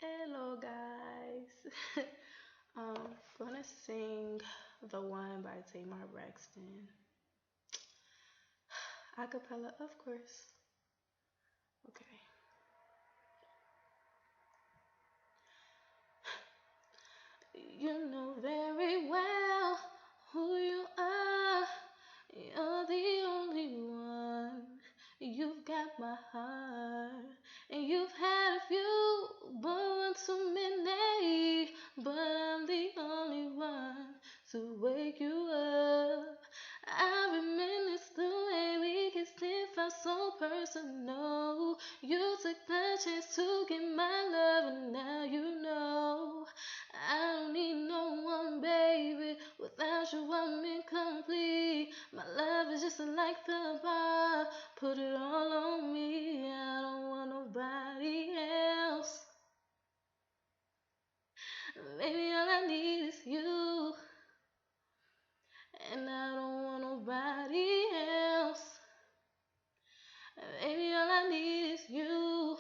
Hello guys. Gonna sing The One by Tamar Braxton. Acapella, of course. Okay. You know very well who you are. You're the only one. You've got my heart. And you've had a few, but one too many. But I'm the only one to wake you up. I reminisce the way we kissed and felt so personal. You took the chance to get my love, and now you know. I don't need no one, baby. Without you, I'm incomplete. My love is just like the bar. Put it all on me. I don't want nobody else. Baby, all I need is you. And I don't want nobody else. Baby, all I need is you.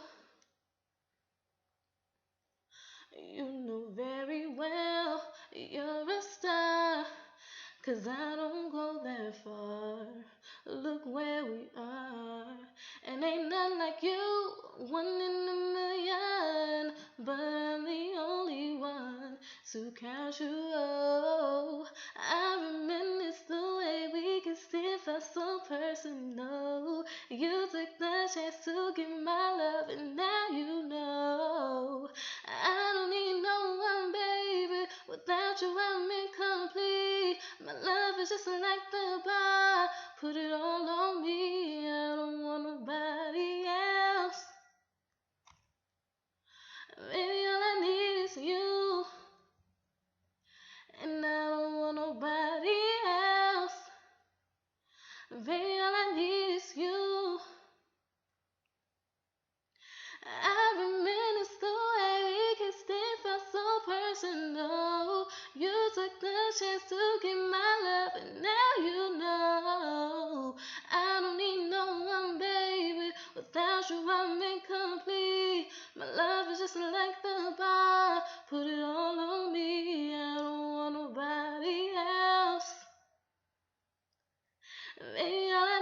You know very well you're a star. 'Cause I don't go that far. Look where we are. And ain't none like you, one in a million. But I'm the only one to count you up. I reminisce the way we kissed and felt so personal. You took the chance to give my love, and now you know. I don't need no one, baby. Without you, I'm incomplete. My love is just like the bar. Put it all on me. I don't want nobody else. Baby, all I need is you. And I don't want nobody else. Baby, all I need is you. I reminisce the way we kissed and felt so personal. You took the chance to give my love, and now you know. I don't need no one, baby. Without you, I'm incomplete. My love is just like the bar. Put it all on me. I don't want nobody else. Baby, all I